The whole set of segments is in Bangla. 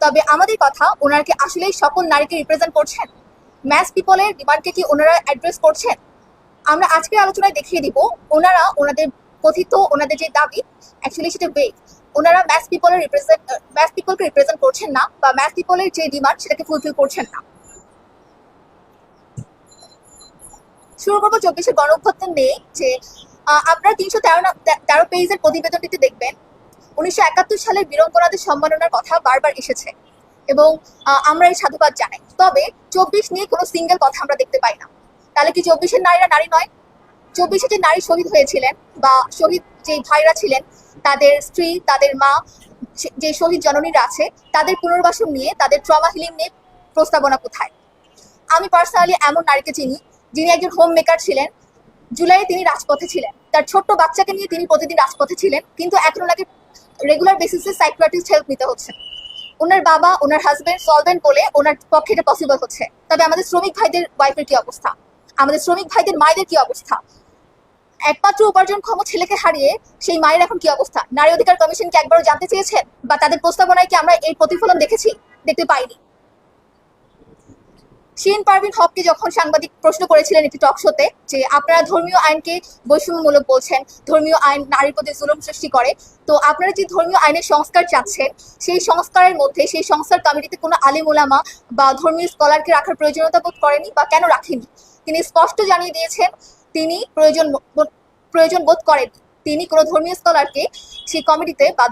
তবে আমাদের কথা, ওনারা কি আসলেই সকল নারীকে রিপ্রেজেন্ট করছেন? ম্যাস পিপলের ডিমান্ডকে কি ওনারা অ্যাড্রেস করছেন? আমরা আজকের আলোচনায় দেখিয়ে দিব ওনারা ওনাদের কথিত ওনাদের যে দাবি অ্যাকচুয়ালি সেটা বেগ। ওনারা ম্যাস পিপলকে রিপ্রেজেন্ট করছেন না, বা ম্যাস পিপলের যে ডিমান্ড সেটাকে ফুলফিল করছেন না। শুরু করবো 24-এর গণ অভ্যুত্থান নিয়ে। যে আপনারা 313 পেজের প্রতিবেদনটিতে দেখবেন 1971 সালের বীরঙ্গনাদের সম্মাননার কথা বারবার এসেছে এবং আমরা এই সাধুবাদ জানাই। তবে 24 নিয়ে কোনো সিঙ্গেল কথা আমরা দেখতে পাই না। তাহলে কি 24-এর নারীরা নারী নয়? 24-এ যে নারী শহীদ হয়েছিলেন বা শহীদ যে ভাইরা ছিলেন, তাদের স্ত্রী, তাদের মা, যে শহীদ জননীরা আছে, তাদের পুনর্বাসন নিয়ে, তাদের ট্রমা হিলিং নিয়ে প্রস্তাবনা কোথায়? আমি পার্সোনালি এমন নারীকে চিনি যিনি একজন হোম মেকার ছিলেন। জুলাইয়ে তিনি রাজপথে ছিলেন, তার ছোট্ট বাচ্চাকে নিয়ে তিনি প্রতিদিন রাজপথে ছিলেন, কিন্তু এখন ওনাকে রেগুলার বেসিসে সাইকিয়াট্রিস্ট হেল্প নিতে হচ্ছে। ওনার বাবা, ওনার হাজবেন্ড সলভেন্ট বলে ওনার পক্ষে এটা পসিবল হচ্ছে। তবে আমাদের শ্রমিক ভাইদের ওয়াইফের কি অবস্থা? আমাদের শ্রমিক ভাইদের মায়েদের কি অবস্থা? একমাত্র উপার্জনক্ষম ছেলেকে হারিয়ে সেই মায়ের এখন কি অবস্থা? নারী অধিকার কমিশন কি একবারও জানতে চেয়েছেন? বা তাদের প্রস্তাবনায় কি আমরা এই প্রতিফলন দেখেছি? দেখতে পাইনি। শিরিন পারভীন হককে যখন সাংবাদিক প্রশ্ন করেছিলেন একটি টক শোতে যে আপনারা ধর্মীয় আইনকে বৈষম্যমূলক বলছেন, ধর্মীয় আইন নারীর প্রতি জুলুম সৃষ্টি করে, তো আপনারা যে ধর্মীয় আইনের সংস্কার চাচ্ছেন, সেই সংস্কারের মধ্যে, সেই সংস্কার কমিটিতে কোনো আলিম ওলামা বা ধর্মীয় স্কলারকে রাখার প্রয়োজনীয়তা বোধ করেনি বা কেন রাখেনি? তিনি স্পষ্ট জানিয়ে দিয়েছেন তিনি প্রয়োজন বোধ করেন। তিনি কোনো ধর্মীয় স্কলারকে সেই কমিটিতে, বা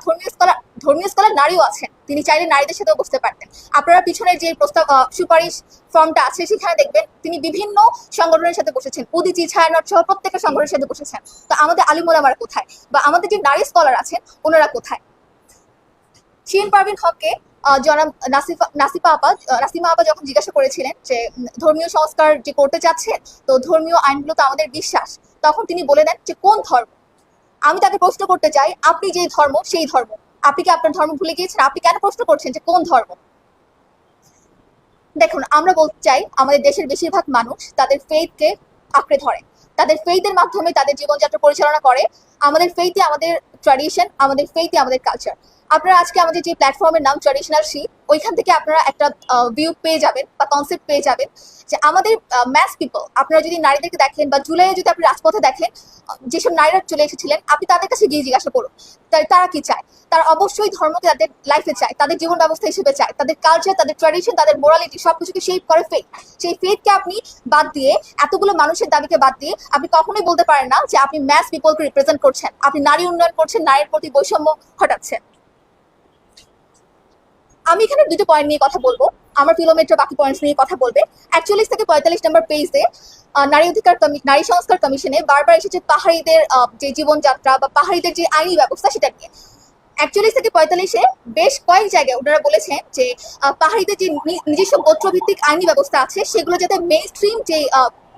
ধর্মীয় স্কলার নারীও আছেন, তিনি চাইলে নারীদের সাথেও বসতে পারতেন। আপনারা পিছনের যে প্রস্তাব সুপারিশ ফর্মটা আছে সেখানে দেখবেন তিনি বিভিন্ন সংগঠনের সাথে বসেছেন, উদিচি, ছায়ানট সহ প্রত্যেকটা সংগঠনের সাথে বসেছেন। তো আমাদের আলিম ওলামারা কোথায়? বা আমাদের যে নারী স্কলার আছেন ওনারা কোথায়? শিরিন পারভীন হককে জনাব নাসিমা আপা যখন জিজ্ঞাসা করেছিলেন যে ধর্মীয় সংস্কার যে করতে চাচ্ছেন, তো ধর্মীয় আইনগুলো তো আমাদের বিশ্বাস, তখন তিনি বলে দেন যে কোন ধর্ম? আমি তাকে প্রশ্ন করতে চাই, আপনি যে ধর্ম সেই ধর্ম, আপনি কি আপনার ধর্ম ভুলে গিয়েছেন? আপনি কেন প্রশ্ন করছেন যে কোন ধর্ম? দেখুন, আমরা বলতে চাই আমাদের দেশের বেশিরভাগ মানুষ তাদের ফেইথকে আঁকড়ে ধরে, তাদের ফেইথের মাধ্যমে তাদের জীবনযাত্রা পরিচালনা করে। আমাদের ফেইথই আমাদের ট্র্যাডিশন, আমাদের ফেইথই আমাদের কালচার। আপনারা আজকে আমাদের যে প্ল্যাটফর্মের নাম ট্র্যাডিশনাল শি, ওইখান থেকে আপনারা একটা ভিউ পেয়ে যাবেন বা কনসেপ্ট পেয়ে যাবেন যে আমাদের ম্যাস পিপল, আপনারা যদি নারীদেরকে দেখেন বা জুলাইয়ে যদি আপনি রাজপথে দেখেন যেসব নারীরা চলে এসেছিলেন, আপনি তাদের কাছে গিয়ে জিজ্ঞাসা করুন তারা কি চায়। তারা অবশ্যই ধর্মকে তাদের লাইফে চায়, তাদের জীবন ব্যবস্থা হিসেবে চায়, তাদের কালচার, তাদের ট্র্যাডিশন, তাদের মোরালিটি সবকিছুকে শেপ করে ফেথ। সেই ফেথকে আপনি বাদ দিয়ে, এতগুলো মানুষের দাবিকে বাদ দিয়ে আপনি কখনোই বলতে পারেন না যে আপনি ম্যাস পিপলকে রিপ্রেজেন্ট করছেন, আপনি নারী উন্নয়ন করছেন, নারীর প্রতি বৈষম্য ঘটাচ্ছেন। আমি এখানে দুটো পয়েন্ট নিয়ে কথা বলবো, আমার কিলোমিটার বাকি পয়েন্টস নিয়ে কথা বলবে। 41 থেকে 45 নম্বর পেজে নারী সংস্কার কমিশনে বারবার এসেছে পাহাড়িদের যে জীবনযাত্রা বা পাহাড়িদের যে আইনি ব্যবস্থা সেটা নিয়ে। 41 থেকে 45-এ বেশ কয়েক জায়গায় ওনারা বলেছেন যে পাহাড়িদের যে নিজস্ব গোত্রভিত্তিক আইনি ব্যবস্থা আছে সেগুলো যাতে মেইন স্ট্রিম যে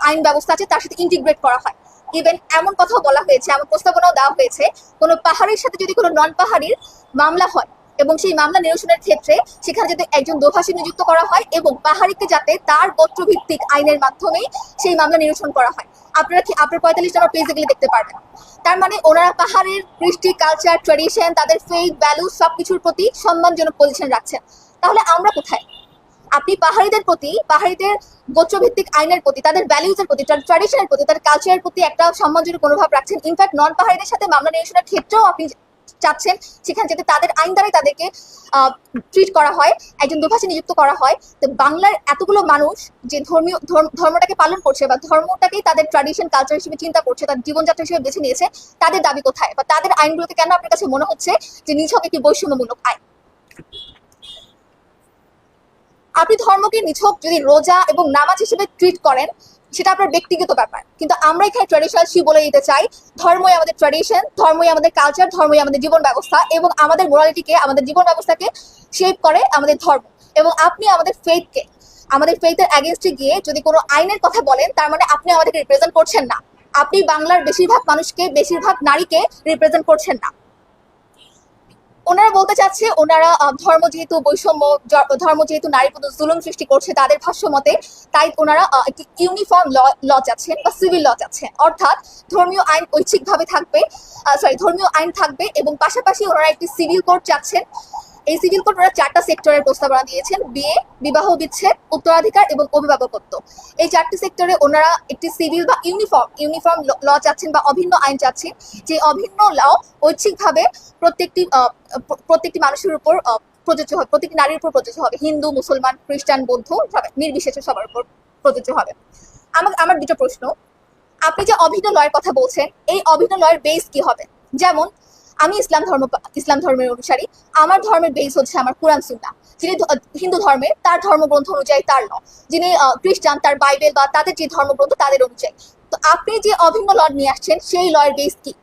আইন ব্যবস্থা আছে তার সাথে ইন্টিগ্রেট করা হয়। ইভেন এমন কথাও বলা হয়েছে, এমন প্রস্তাবনাও দেওয়া হয়েছে, কোনো পাহাড়ির সাথে যদি কোনো নন পাহাড়ির মামলা হয় এবং সেই মামলা নিরসনের ক্ষেত্রে সেখানে যাতে একজন দোভাষী নিযুক্ত করা হয় এবং পাহাড়িকে যাতে তার গোত্রভিত্তিক আইনের মাধ্যমেই সেই মামলা নিরসন করা হয়। আপনারা কি আপনার 45 নম্বর পেজে গেলে দেখতে পারবেন। তার মানে ওনারা পাহাড়ের কৃষ্টি, কালচার, ট্র্যাডিশন, তাদের ফেইথ, ভ্যালু সবকিছুর প্রতি সম্মানজনক পজিশন রাখছেন। তাহলে আমরা কোথায়? আপনি পাহাড়িদের প্রতি, পাহাড়িদের গোত্রভিত্তিক আইনের প্রতি, তাদের ভ্যালুজের প্রতি, তাদের ট্র্যাডিশনের প্রতি, তাদের কালচারের প্রতি একটা সম্মানজনক মনোভাব রাখছেন। ইনফ্যাক্ট নন পাহাড়িদের সাথে মামলা নিরসনের ক্ষেত্রেও আপনি চাচ্ছেন সেখানে যাতে তাদের আইন দ্বারাই তাদেরকে ট্রিট করা হয়, একজন দুভাষী নিযুক্ত করা হয়। তো বাংলার এতগুলো মানুষ যে ধর্মটাকে পালন করছে বা ধর্মটাকেই তাদের ট্র্যাডিশন, কালচার হিসেবে চিন্তা করছে, তাদের জীবনযাত্রা হিসেবে বেছে নিয়েছে, তাদের দাবি কোথায়? বা তাদের আইনগুলোকে কেন আপনার কাছে মনে হচ্ছে যে নিছক একটি বৈষম্যমূলক আইন? আপনি ধর্মকে নিছক যদি রোজা এবং নামাজ হিসেবে ট্রিট করেন সেটা আপনার ব্যক্তিগত ব্যাপার, কিন্তু আমরা এখানে ট্র্যাডিশনাল শি বলে দিতে চাই ধর্মই আমাদের ট্র্যাডিশন, ধর্মই আমাদের কালচার, ধর্মই আমাদের জীবন ব্যবস্থা এবং আমাদের মোরালিটিকে, আমাদের জীবন ব্যবস্থাকে শেপ করে আমাদের ধর্ম। এবং আপনি আমাদের ফেইথের অ্যাগেনস্টে গিয়ে যদি কোনো আইনের কথা বলেন তার মানে আপনি আমাদেরকে রিপ্রেজেন্ট করছেন না, আপনি বাংলার বেশিরভাগ মানুষকে, বেশিরভাগ নারীকে রিপ্রেজেন্ট করছেন না। ওনারা বলতে চাচ্ছে ওনারা ধর্ম যেহেতু বৈষম্য, ধর্ম যেহেতু নারীর প্রতি জুলুম সৃষ্টি করছে তাদের ভাষ্য মতে, তাই ওনারা একটি ইউনিফর্ম ল চাচ্ছেন বা সিভিল ল চাচ্ছেন, অর্থাৎ ধর্মীয় আইন ঐচ্ছিকভাবে থাকবে, ধর্মীয় আইন থাকবে এবং পাশাপাশি ওনারা একটি সিভিল কোড চাচ্ছেন এই সিভিল কোড ওরা 4টা সেক্টরের প্রস্তাবনা দিয়েছেন: বিয়ে, বিবাহ বিচ্ছেদ, উত্তরাধিকার এবং অভিভাবকত্ব। এই 4টি সেক্টরে ওনারা একটি সিভিল বা ইউনিফর্ম ল চাচ্ছেন বা অভিন্ন আইন চাচ্ছেন, যে অভিন্ন ল ঐচ্ছিকভাবে প্রত্যেকটি মানুষের উপর প্রযোজ্য হবে, প্রত্যেকটি নারীর উপর প্রযোজ্য হবে, হিন্দু, মুসলমান, খ্রিস্টান, বৌদ্ধ সবাই নির্বিশেষে সবার উপর প্রযোজ্য হবে। আমার দুটো প্রশ্ন, আপনি যে অভিন্ন লয়ের কথা বলছেন, এই অভিন্ন লয়ের বেস কি হবে? যেমন আমি ইসলাম ধর্মের অনুসারী, আমার ধর্মের বেস হচ্ছে আমার কুরআন সুন্নাহ। যিনি হিন্দু ধর্মের, তার ধর্মগ্রন্থ অনুযায়ী তার ল। যিনি খ্রিস্টান, তার বাইবেল বা তাদের যে ধর্মগ্রন্থ তাদের অনুযায়ী। তো আপনি যে অভিন্ন ল নিয়ে আসছেন, সেই লয়ের বেস কি?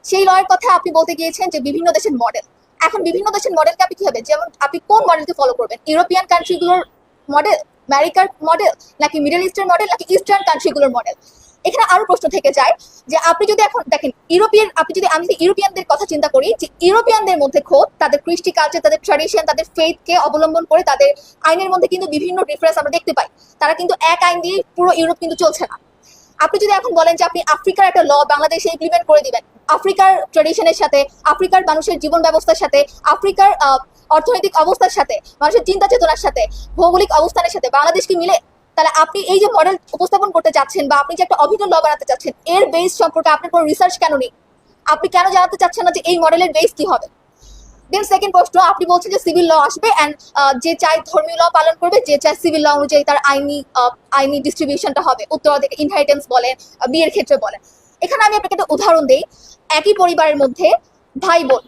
সেই লয়ের কথা আপনি বলতে গিয়েছেন যে বিভিন্ন দেশের মডেল। এখন বিভিন্ন দেশের মডেলকে আপনি কি হবে, যেমন আপনি কোন মডেলকে ফলো করবেন? ইউরোপিয়ান কান্ট্রিগুলোর মডেল, আমেরিকার মডেল, নাকি মিডল ইস্টের মডেল, নাকি ইস্টার্ন কান্ট্রিগুলোর মডেল? এখানে আরো প্রশ্ন থেকে যায় যে আপনি যদি এখন দেখেন আমি যদি ইউরোপিয়ানদের কথা চিন্তা করি, যে ইউরোপিয়ানদের মধ্যে খোদ তাদের কৃষ্টি কালচার, তাদের ট্র্যাডিশন, তাদের ফেথকে অবলম্বন করে তাদের আইনের মধ্যে কিন্তু বিভিন্ন ডিফারেন্স আমরা দেখতে পাই। তারা কিন্তু এক আইন দিয়ে পুরো ইউরোপ কিন্তু চলছে না। আপনি যদি এখন বলেন যে আপনি আফ্রিকার একটা ল বাংলাদেশে ইমপ্লিমেন্ট করে দিবেন, আফ্রিকার ট্র্যাডিশনের সাথে, আফ্রিকার মানুষের জীবন ব্যবস্থার সাথে, আফ্রিকার অর্থনৈতিক অবস্থার সাথে, মানুষের চিন্তা চেতনার সাথে, ভৌগোলিক অবস্থানের সাথে বাংলাদেশ কি মিলে? তাহলে আপনি এই যে মডেল উপস্থাপন করতে চাচ্ছেন বা আপনি যে একটা অভিন্ন ল বানাতে চাচ্ছেন, এর বেস সম্পর্কে আপনার কোনো রিসার্চ কেন নেই? আপনি কেন জানাতে চাচ্ছেন না যে এই মডেলের বেস কি হবে? দেন সেকেন্ড প্রশ্ন, আপনি বলছেন যে সিভিল ল আসবে অ্যান্ড যে চাই ধর্মীয় ল পালন করবে, যে চাই সিভিল ল অনুযায়ী তার আইনি ডিস্ট্রিবিউশনটা হবে, উত্তরাধিকার, ইনহেরিটেন্স বলেন, বিয়ের ক্ষেত্রে বলেন। এখানে আমি আপনাকে একটা উদাহরণ দিই। একই পরিবারের মধ্যে ভাই বোন,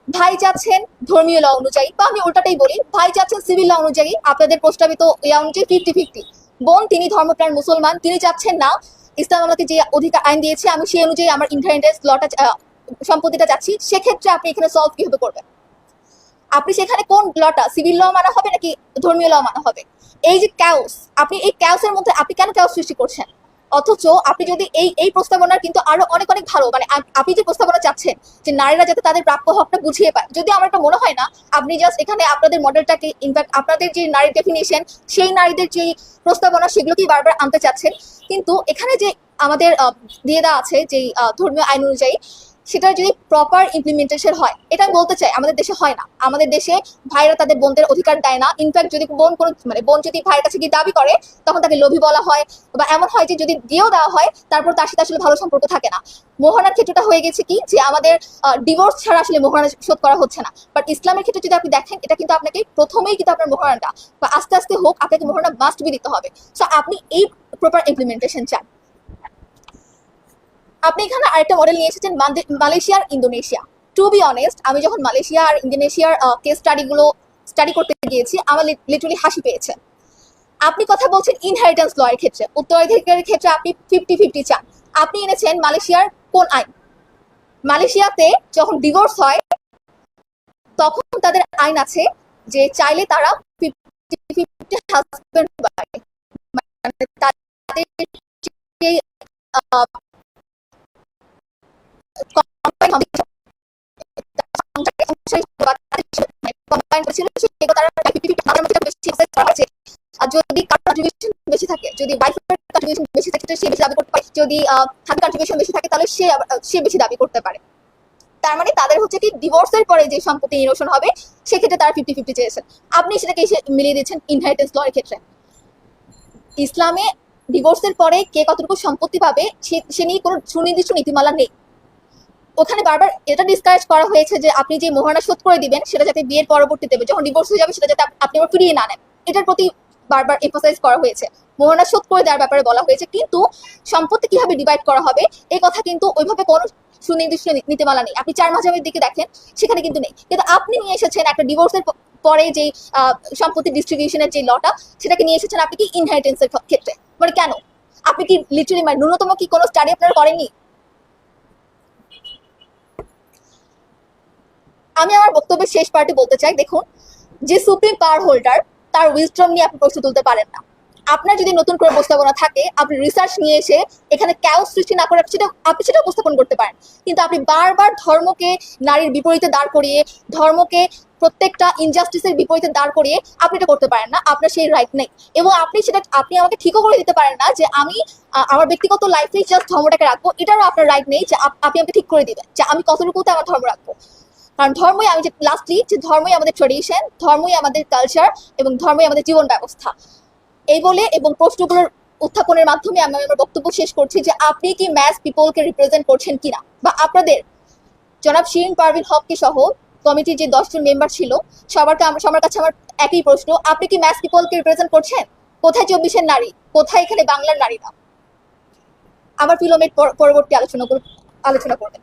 ভাই চাচ্ছেন ধর্মীয় ল অনুযায়ী, বা আমি উল্টাটাই বলি, ভাই চাচ্ছেন সিভিল ল অনুযায়ী, আপনাদের প্রস্তাবিত ইয়া অনুযায়ী 50-50। বোন, তিনি ধর্মপ্রাণ মুসলমান, তিনি চাচ্ছেন না ইসলাম আমাকে যে অধিকার আইন দিয়েছে আমি সেই অনুযায়ী আমার ইনহেরিটেন্স লটা সম্পত্তিটা চাচ্ছি। সেক্ষেত্রে আপনি এখানে সলভ কিভাবে করবেন? আপনি সেখানে কোন লটা, সিভিল ল মানা হবে নাকি ধর্মীয় ল মানা হবে? এই যে ক্যাওস, আপনি এই ক্যাওসের মধ্যে আপনি কেন ক্যাওস সৃষ্টি করছেন? অথচ আপনি যদি এই প্রস্তাবনার কিন্তু আরো অনেক অনেক ভালো, মানে আপনি যে প্রস্তাবনা চাচ্ছেন যে নারীরা যাতে তাদের প্রাপ্য হকটা বুঝিয়ে পায়, যদি আমার এটা মনে হয় না আপনি জাস্ট এখানে আপনাদের মডেলটাকে, ইনফ্যাক্ট আপনাদের যে নারীর ডেফিনেশন, সেই নারীদের যে প্রস্তাবনা সেগুলোকেই বারবার আনতে চাচ্ছেন। কিন্তু এখানে যে আমাদের দিয়ে দেওয়া আছে যে ধর্মীয় আইন অনুযায়ী, সেটা যদি প্রপার ইমপ্লিমেন্টেশন হয়, এটা আমি বলতে চাই আমাদের দেশে হয় না। আমাদের দেশে ভাইরা তাদের বোনদের অধিকার দেয় না। ইনফ্যাক্ট যদি বোন যদি ভাইয়ের কাছে গিয়ে দাবি করে, তখন তাকে লোভী বলা হয়, বা এমন হয় যে যদি দিয়েও দেওয়া হয় তারপর তার সাথে আসলে ভালো সম্পর্ক থাকে না। মোহনার ক্ষেত্রটা হয়ে গেছে কি, যে আমাদের ডিভোর্স ছাড়া আসলে মোহনা শোধ করা হচ্ছে না। বাট ইসলামের ক্ষেত্রে যদি আপনি দেখেন, এটা কিন্তু আপনাকে প্রথমেই কিন্তু আপনার মোহনাটা বা আস্তে আস্তে হোক, আপনাকে মোহনা মাস্ট বি দিতে হবে। সো আপনি এই প্রপার ইমপ্লিমেন্টেশন চান। আপনি এখানে আরেকটা মডেল নিয়ে এসেছেন, মালয়েশিয়ার ইন্দোনেশিয়া। টু বি অনেস্ট, আমি যখন মালয়েশিয়া আর ইন্দোনেশিয়ার কেস স্টাডি করতে গিয়েছি, আমার লিটারালি হাসি পেয়েছে। আপনি কথা বলছেন ইনহেরিটেন্স ল এর ক্ষেত্রে, উত্তরাধিকারের ক্ষেত্রে আপনি 50-50 চান। আপনি এনেছেন মালয়েশিয়ার কোন আইন? মালয়েশিয়াতে যখন ডিভোর্স হয় তখন তাদের আইন আছে যে চাইলে তারা 50-50 হাজবেন্ড ওয়াইফ, মানে তাদের যে যদি কন্ট্রিবিউশন বেশি থাকে, যদি ওয়াইফের কন্ট্রিবিউশন বেশি থাকে সে বেশি দাবি করতে পারে, যদি হাজবেন্ড কন্ট্রিবিউশন বেশি থাকে তাহলে সে বেশি দাবি করতে পারে। তার মানে তাদের হচ্ছে কি ডিভোর্সের পরে যে সম্পত্তি নিরসন হবে সেক্ষেত্রে তারা 50-50 চেয়েছেন। আপনি সেটাকে এসে মিলিয়ে দিচ্ছেন ইনহেরিটেন্স ল এর ক্ষেত্রে। ইসলামে ডিভোর্সের পরে কে কতটুকু সম্পত্তি পাবে সে নিয়ে কোনো সুনির্দিষ্ট নীতিমালা নেই। ওখানে বারবার এটা ডিসকারেজ করা হয়েছে যে আপনি যে মোহরানা শোধ করে দিবেন সেটা যাতে বিয়ের পরবর্তীতে যখন ডিভোর্স হয়ে যাবে সেটা যাতে আপনি আবার ফিরিয়ে না নেন, এটার প্রতি বারবার এমফাসাইজ করা হয়েছে। মোহরানা শোধ করে দেওয়ার ব্যাপারে বলা হয়েছে, কিন্তু সম্পত্তি কিভাবে ডিভাইড করা হবে এই কথা কিন্তু ওইভাবে কোনো সুনির্দিষ্ট নীতিমালা নেই। আপনি 4 মাঝাবের দিকে দেখেন, সেখানে কিন্তু নেই। কিন্তু আপনি নিয়ে এসেছেন একটা ডিভোর্সের পরে যে সম্পত্তি ডিস্ট্রিবিউশনের যে লটা, সেটাকে নিয়ে এসেছেন আপনি কি ইনহেরিটেন্সের ক্ষেত্রে। মানে কেন? আপনি কি লিটারালি মানে ন্যূনতম কি কোনো স্টাডি আপনারা করেননি? আমি আমার বক্তব্যের শেষ পার্টি বলতে চাই, দেখুন, যে সুপ্রিম পাওয়ার হোল্ডার তার উইজডম নিয়ে আপনি প্রশ্ন তুলতে পারেন না। আপনার যদি নতুন করে প্রস্তাবনা থাকে, আপনি রিসার্চ নিয়ে এসে এখানে ক্যাওস সৃষ্টি না করে আপনি সেটা উপস্থাপন করতে পারেন। কিন্তু আপনি বারবার ধর্মকে নারীর বিপরীতে দাঁড় করিয়ে, ধর্মকে প্রত্যেকটা ইনজাস্টিসের বিপরীতে দাঁড় করিয়ে আপনি এটা করতে পারেন না। আপনার সেই রাইট নেই। এবং আপনি আমাকে ঠিকও করে দিতে পারেন না যে আমি আমার ব্যক্তিগত লাইফেই জাস্ট ধর্মটাকে রাখবো, এটারও আপনার রাইট নেই যে আপনি আমাকে ঠিক করে দিবেন যে আমি কতটুকুতে আমার ধর্ম রাখবো। কারণ ধর্মই, আমি যে লাস্টলি যে ধর্মই আমাদের ট্রেডিশন, ধর্মই আমাদের কালচার এবং ধর্মই আমাদের জীবন ব্যবস্থা। এই বলে এবং প্রশ্নগুলোর উত্থাপনের মাধ্যমে আমি আমার বক্তব্য শেষ করছি যে আপনি কি ম্যাস পিপলকে রিপ্রেজেন্ট করছেন কিনা, বা আপনাদের জনাব শিরিন পারভিন হককে সহ কমিটির যে 10 জন মেম্বার ছিল সবার কাছে আমার একই প্রশ্ন, আপনি কি ম্যাস পিপলকে রিপ্রেজেন্ট করছেন? কোথায় 24-এর নারী, কোথায় এখানে বাংলার নারীরা? আমার ফিলোমেট পরবর্তী আলোচনা করবেন।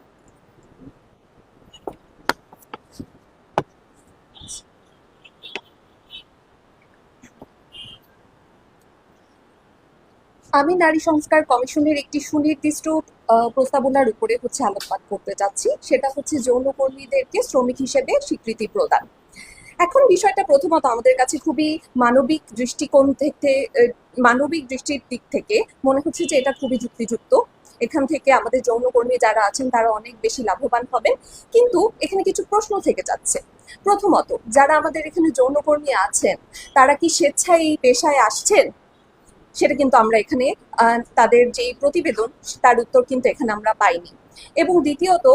আমি নারী সংস্কার কমিশনের একটি সুনির্দিষ্ট প্রস্তাবনার উপরে আলোকপাত করতে যাচ্ছি, সেটা হচ্ছে যৌনকর্মীদেরকে শ্রমিক হিসেবে স্বীকৃতি প্রদান। এখন বিষয়টা প্রথমত আমাদের কাছে খুবই মানবিক দৃষ্টির দিক থেকে মনে হচ্ছে যে এটা খুবই যুক্তিযুক্ত। এখান থেকে আমাদের যৌনকর্মী যারা আছেন তারা অনেক বেশি লাভবান হবেন, কিন্তু এখানে কিছু প্রশ্ন থেকে যাচ্ছে। প্রথমত, যারা আমাদের এখানে যৌনকর্মী আছেন তারা কি স্বেচ্ছায় এই পেশায় আসছেন? সেটা কিন্তু আমরা এখানে তাদের যে প্রতিবেদন তার উত্তর কিন্তু এখানে আমরা পাইনি। এবং দ্বিতীয়ত,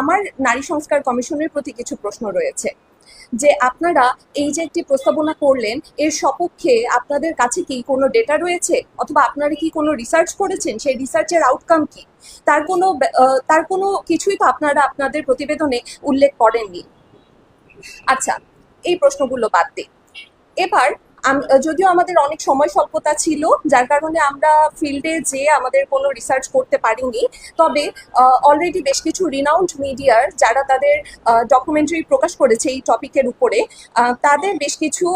আমার নারী সংস্কার কমিশনের প্রতি কিছু প্রশ্ন রয়েছে যে আপনারা এই যে একটি প্রস্তাবনা করলেন এর সপক্ষে আপনাদের কাছে কি কোনো ডেটা রয়েছে, অথবা আপনারা কি কোনো রিসার্চ করেছেন? সেই রিসার্চের আউটকাম কি? তার কোনো কিছুই তো আপনারা আপনাদের প্রতিবেদনে উল্লেখ করেননি। আচ্ছা, এই প্রশ্নগুলো বাদ দিই। এবার যদিও আমাদের অনেক সময় স্বল্পতা ছিল, যার কারণে আমরা ফিল্ডে যেয়ে আমাদের কোনো রিসার্চ করতে পারিনি, তবে অলরেডি বেশ কিছু রিনাউন্ড মিডিয়ার যারা তাদের ডকুমেন্টারি প্রকাশ করেছে এই টপিকের উপরে, তাদের বেশ কিছু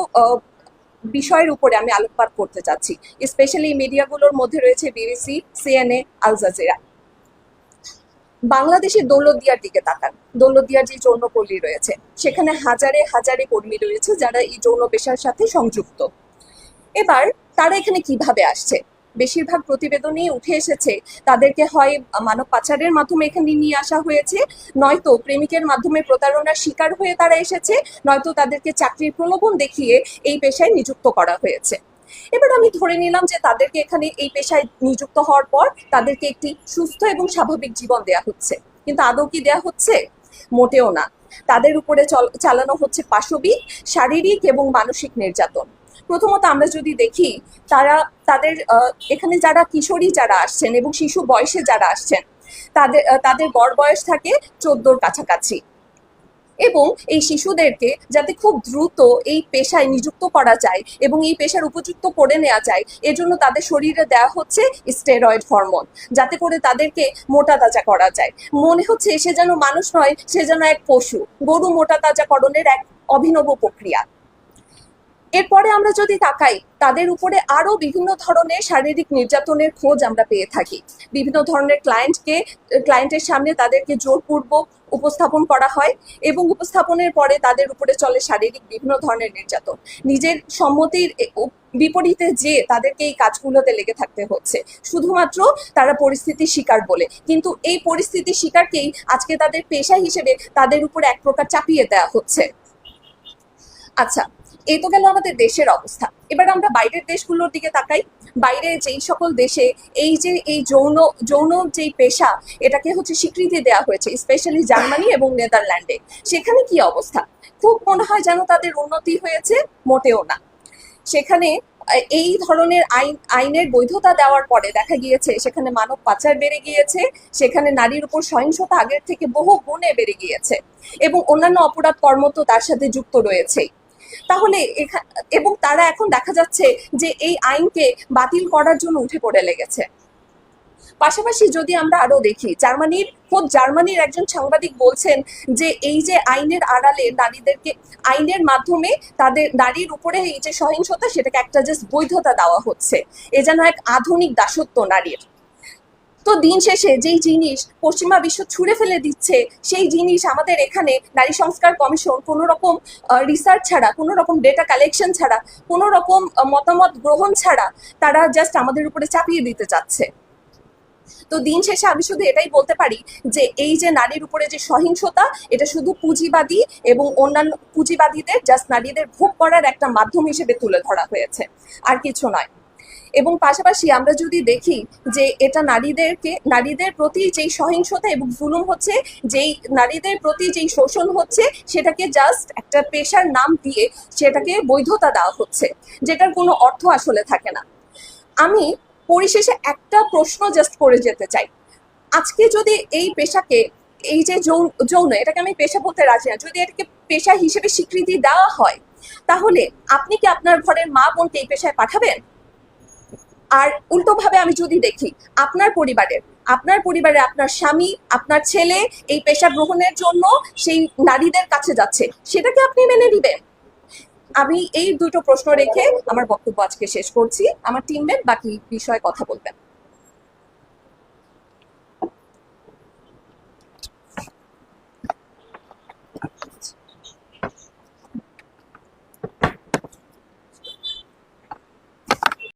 বিষয়ের উপরে আমি আলোকপাত করতে চাচ্ছি। স্পেশালি মিডিয়াগুলোর মধ্যে রয়েছে বিবিসি, সিএনএ, আল জাজিরা। বাংলাদেশের দৌলতদিয়ার দিকে তাকান। দৌলতদিয়ার যে যৌনপল্লী রয়েছে সেখানে হাজারে হাজারে কর্মী রয়েছে যারা এই যৌন পেশার সাথে সংযুক্ত। এবার তারা এখানে কিভাবে আসছে? বেশিরভাগ প্রতিবেদনেই উঠে এসেছে তাদেরকে হয় মানব পাচারের মাধ্যমে এখানে নিয়ে আসা হয়েছে, নয়তো প্রেমিকের মাধ্যমে প্রতারণার শিকার হয়ে তারা এসেছে, নয়তো তাদেরকে চাকরির প্রলোভন দেখিয়ে এই পেশায় নিযুক্ত করা হয়েছে। এবার আমি ধরে নিলাম যে তাদেরকে এখানে এই পেশায় নিযুক্ত হওয়ার পর তাদেরকে একটি সুস্থ এবং স্বাভাবিক জীবন দেয়া হচ্ছে, কিন্তু আদৌ কি দেয়া হচ্ছে? মোটেও না। তাদের উপরে চালানো হচ্ছে পাশবিক, শারীরিক এবং মানসিক নির্যাতন। প্রথমত আমরা যদি দেখি, তাদের এখানে যারা কিশোরী যারা আসছেন এবং শিশু বয়সে যারা আসছেন তাদের গড় বয়স থাকে 14-র কাছাকাছি। এবং এই শিশুদেরকে যাতে খুব দ্রুত এই পেশায় নিযুক্ত করা যায় এবং এই পেশার উপযুক্ত করে নেওয়া যায়, এজন্য তাদের শরীরে দেওয়া হচ্ছে স্টেরয়েড হরমোন, যাতে করে তাদেরকে মোটা তাজা করা যায়। মনে হচ্ছে সে যেন মানুষ নয়, সে যেন এক পশু। গরু মোটা তাজাকরণের এক অভিনব প্রক্রিয়া। এরপরে আমরা যদি তাকাই, তাদের উপরে আরো বিভিন্ন ধরনের শারীরিক নির্যাতনের খোঁজ আমরা পেয়ে থাকি। বিভিন্ন ধরনের ক্লায়েন্টের সামনে তাদেরকে জোরপূর্বক উপস্থাপন করা হয় এবং উপস্থাপনের পরে তাদের উপরে চলে শারীরিক বিভিন্ন ধরনের নির্যাতন। নিজের সম্মতির বিপরীতে যে তাদেরকে এই কাজগুলোতে লেগে থাকতে হচ্ছে, শুধুমাত্র তারা পরিস্থিতির শিকার বলে। কিন্তু এই পরিস্থিতির শিকারকেই আজকে তাদের পেশা হিসেবে তাদের উপরে এক প্রকার চাপিয়ে দেওয়া হচ্ছে। আচ্ছা, এই তো গেল আমাদের দেশের অবস্থা। এবার আমরা বাইরের দেশগুলোর দিকে তাকাই। বাইরে যেই সকল দেশে এই যৌন যেই পেশা এটাকে স্বীকৃতি দেওয়া হয়েছে, স্পেশালি জার্মানি এবং নেদারল্যান্ডে, সেখানে কি অবস্থা? খুব মনে হয় যেন তাদের উন্নতি হয়েছে, মোটেও না। সেখানে এই ধরনের আইনের বৈধতা দেওয়ার পরে দেখা গিয়েছে সেখানে মানব পাচার বেড়ে গিয়েছে, সেখানে নারীর উপর সহিংসতা আগের থেকে বহু গুণে বেড়ে গিয়েছে এবং অন্যান্য অপরাধ কর্ম তো তার সাথে যুক্ত রয়েছে। তাহলে এবং তারা এখন দেখা যাচ্ছে যে এই আইনকে বাতিল করার জন্য উঠে পড়ে লেগেছে। পাশাপাশি যদি আমরা আরো দেখি, জার্মানির একজন সাংবাদিক বলছেন যে এই যে আইনের আড়ালে আইনের মাধ্যমে তাদের নারীর উপরে এই যে সহিংসতা সেটাকে একটা জাস্ট বৈধতা দেওয়া হচ্ছে, এ যেন এক আধুনিক দাসত্ব নারীর। তো দিন শেষে যেই জিনিস পশ্চিমা বিশ্ব ছুঁড়ে ফেলে দিচ্ছে, সেই জিনিস আমাদের এখানে নারী সংস্কার কমিশন কোনো রকম রিসার্চ ছাড়া, কোনো রকম ডেটা কালেকশন ছাড়া, কোনো রকম মতামত গ্রহণ ছাড়া তারা জাস্ট আমাদের উপরে চাপিয়ে দিতে চাচ্ছে। তো দিন শেষে আমি শুধু এটাই বলতে পারি যে এই যে নারীর উপরে যে সহিংসতা, এটা শুধু পুঁজিবাদী এবং অন্যান্য পুঁজিবাদীদের জাস্ট নারীদের ভোগ করার একটা মাধ্যম হিসেবে তুলে ধরা হয়েছে, আর কিছু নয়। এবং পাশাপাশি আমরা যদি দেখি যে এটা নারীদের প্রতি যেই সহিংসতা এবং জুলুম হচ্ছে, যেই নারীদের প্রতি যেই শোষণ হচ্ছে, সেটাকে জাস্ট একটা পেশার নাম দিয়ে সেটাকে বৈধতা দেওয়া হচ্ছে, যেটার কোনো অর্থ আসলে থাকে না। আমি পরিশেষে একটা প্রশ্ন জাস্ট করে যেতে চাই, আজকে যদি এই পেশাকে, এই যে যৌন এটাকে আমি পেশা বলতে রাজি না, যদি এটাকে পেশা হিসেবে স্বীকৃতি দেওয়া হয়, তাহলে আপনি কি আপনার ঘরের মা বোনকে এই পেশায় পাঠাবেন? আর উল্টোভাবে আমি যদি দেখি, আপনার পরিবারে আপনার স্বামী, আপনার ছেলে এই পেশা গ্রহণের জন্য সেই নারীদের কাছে যাচ্ছে, সেটাকে আপনি মেনে নিবেন? আমি এই দুটো প্রশ্ন রেখে আমার বক্তব্য আজকে শেষ করছি। আমার টিমমেট বাকি বিষয়ে কথা বলবেন।